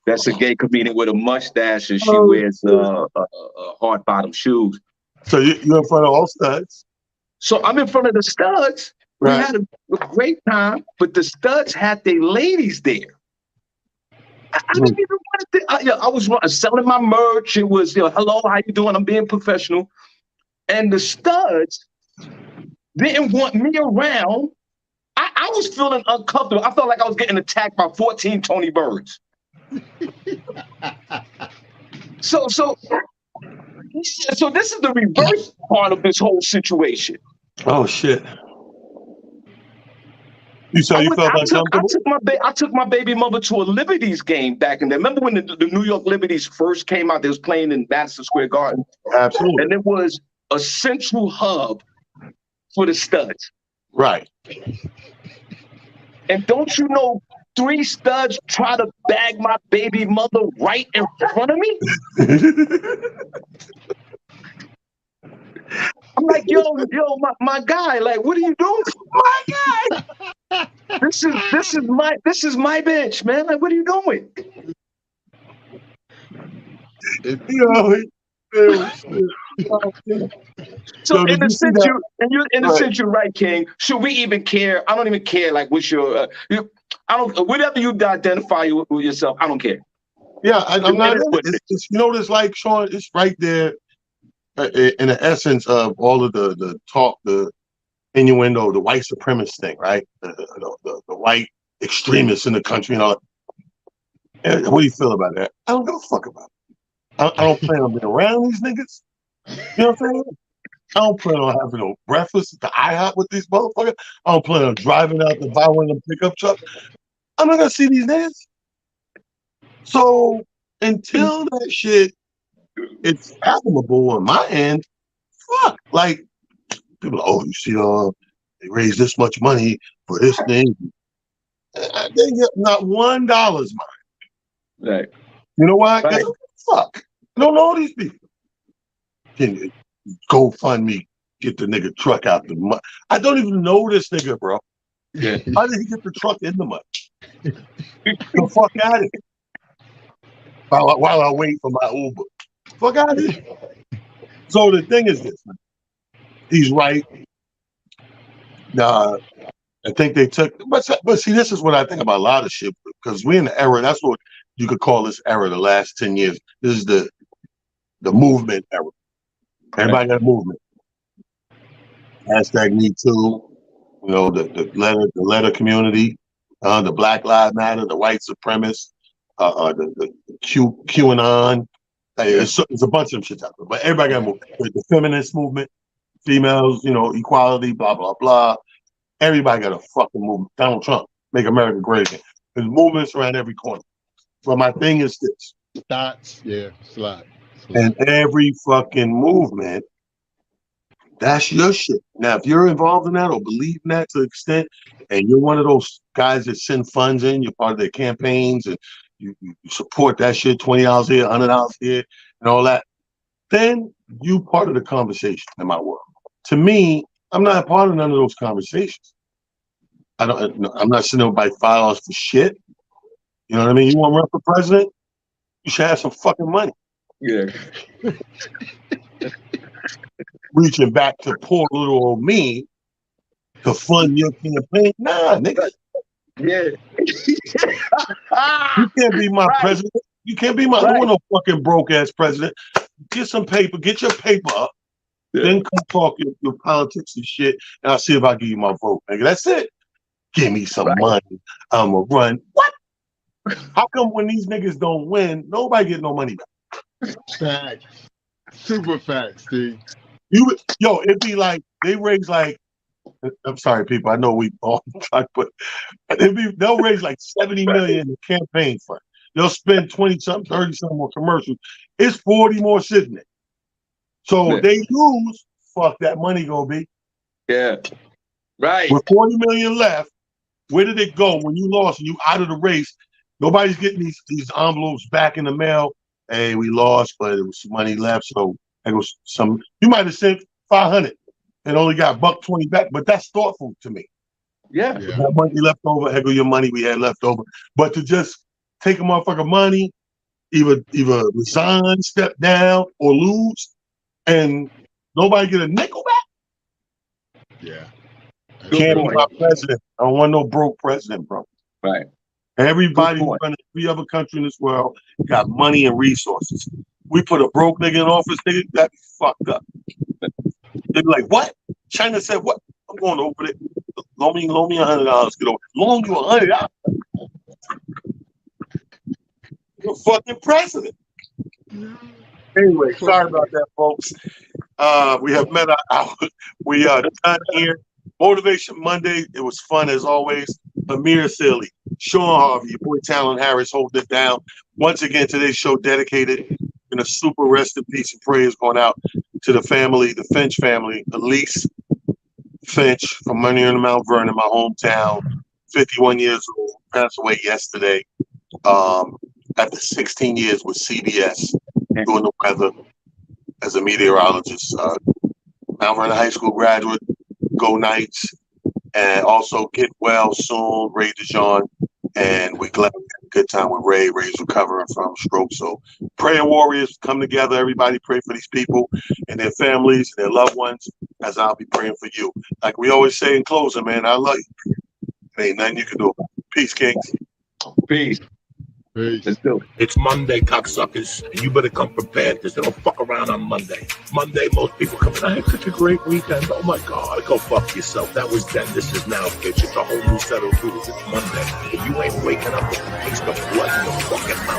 That's a gay comedian with a mustache, and she wears hard bottom shoes. So you're in front of all studs. So I'm in front of the studs, We had a great time, but the studs had their ladies there. I didn't even want to. I was selling my merch. It was, hello, how you doing? I'm being professional. And the studs didn't want me around. I was feeling uncomfortable. I felt like I was getting attacked by 14 Tony Birds. So this is the reverse part of this whole situation. Oh shit! You felt uncomfortable? I took my baby mother to a Liberties game back in there. Remember when the New York Liberties first came out? They was playing in Madison Square Garden. Absolutely. And it was a central hub for the studs. Right. And don't you know, 3 studs try to bag my baby mother right in front of me? I'm like, yo, my guy, like, what are you doing? My guy. This is my bench, man. Like, what are you doing? So in a sense, you're right, King. Should we even care? I don't even care. Like, what's your? Whatever you identify with yourself, I don't care. Yeah, I'm not. It's this, like, Shawn. It's right there in the essence of all of the talk, the innuendo, the white supremacist thing, right? The white extremists in the country and all. And what do you feel about that? I don't give a fuck about it. I don't plan on being around these niggas. You know what I'm saying? I don't plan on having no breakfast at the IHOP with these motherfuckers. I don't plan on driving out to buy one of them pickup trucks. I'm not gonna see these niggas. So until that shit is fathomable on my end, fuck. Like, people are, you see, they raised this much money for this thing. They get not $1 mine. Right. You know why? Right. Fuck. I don't know these people. Can you GoFundMe, get the nigga truck out the mud? I don't even know this nigga, bro. Yeah. How did he get the truck in the mud? The fuck out of here. While I wait for my Uber. Fuck out of here. So the thing is this, man. He's right. I think they took, but see, this is what I think about a lot of shit, because we're in the era, that's what you could call this era, the last 10 years. This is the movement era. Everybody got a movement. Hashtag Me Too. You know, the letter community, the Black Lives Matter, the white supremacists, the QAnon. It's a bunch of them shit out there. But everybody got a movement. The feminist movement, females, equality, blah, blah, blah. Everybody got a fucking movement. Donald Trump, make America great again. There's movements around every corner. But my thing is this. Dots, yeah, slide. And every fucking movement, that's your shit. Now, if you're involved in that or believe in that to an extent, and you're one of those guys that send funds in, you're part of their campaigns, and you support that shit, $20 here, $100 here, and all that, then you part of the conversation in my world. To me, I'm not a part of none of those conversations. I'm not sending nobody $5 for shit. You know what I mean? You want to run for president? You should have some fucking money. Yeah. Reaching back to poor little old me to fund your campaign. Nah, nigga. Yeah. You can't be my president. You can't be my, I don't want no fucking broke ass president. Get some paper, get your paper up, then come talk your politics and shit, and I'll see if I give you my vote, nigga. That's it. Give me some money. I'm gonna run. What? How come when these niggas don't win, nobody get no money back? Facts. Super facts, Steve. It'd be like they raise like, I'm sorry, people. I know we all talk, but they'll raise like 70 million in campaign fund. They'll spend 20-something, 30-something more commercials. It's 40 more sitting there. So they lose. Fuck, that money gonna be. Yeah. Right. With 40 million left, where did it go when you lost and you out of the race? Nobody's getting these envelopes back in the mail. Hey, we lost, but there was some money left. So I go some. You might have sent 500 and only got $120 back, but that's thoughtful to me. Yeah. That money left over. Here go your money we had left over. But to just take a motherfucker money, either resign, step down, or lose, and nobody get a nickel back. Yeah. Good Can't be point. my president. I don't want no broke president, bro. Right. Everybody Good who point. run every other country in this world got money and resources. We put a broke nigga in office, nigga, that'd be fucked up. They'd be like, what? China said what? I'm going over there. Loan me $100. Get over. Loan you $100. You're a fucking president. Anyway, sorry about that, folks. We have met we are done here. Motivation Monday. It was fun as always. Amir Silly, Shawn Harvey, your boy Talon Harris holding it down. Once again, today's show dedicated in a super rest in peace and praise going out to the family, the Finch family, Elise Finch from Money in Mount Vernon, my hometown, 51 years old, passed away yesterday after 16 years with CBS doing the weather as a meteorologist. Mount Vernon High School graduate, go Knights, and also get well soon, Ray DeJean. And we're glad we had a good time with Ray. Ray's recovering from stroke. So prayer warriors, come together. Everybody pray for these people and their families and their loved ones as I'll be praying for you. Like we always say in closing, man, I love you. There ain't nothing you can do about it. Peace, Kings. Peace. Let's do it. It's Monday, cocksuckers, and you better come prepared because they don't fuck around on Monday. Monday, most people come in, I had such a great weekend. Oh my God, go fuck yourself. That was then, this is now, bitch. It's a whole new set of rules. It's Monday. And you ain't waking up with a taste of blood in your fucking mouth.